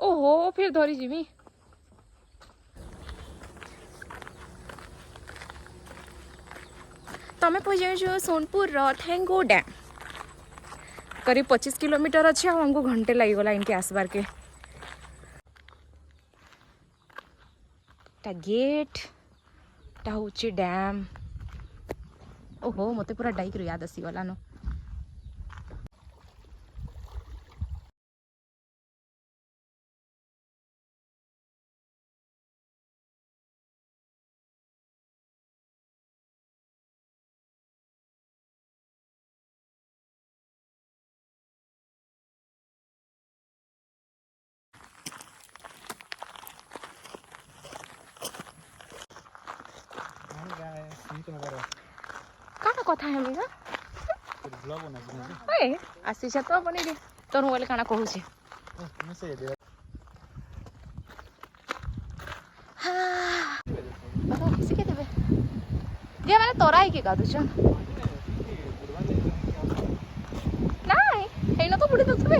ओहो फिर धरी जीवी तमें पहुँच सोनपुर थेंगो डैम करीब 25 किलोमीटर अच्छे हमको घंटे लगेगा इनके आसबार के गेट टा हूँ डैम ओहो मत पूरा डाइक याद आसीगला न काना कथा है मेरा ए आसी छ तो बने दे तोर मोबाइल काना कहू छे हां बता सिके देबे जे माने तोरा ही के गादु छ नाही हेनो तो बुडी दथबे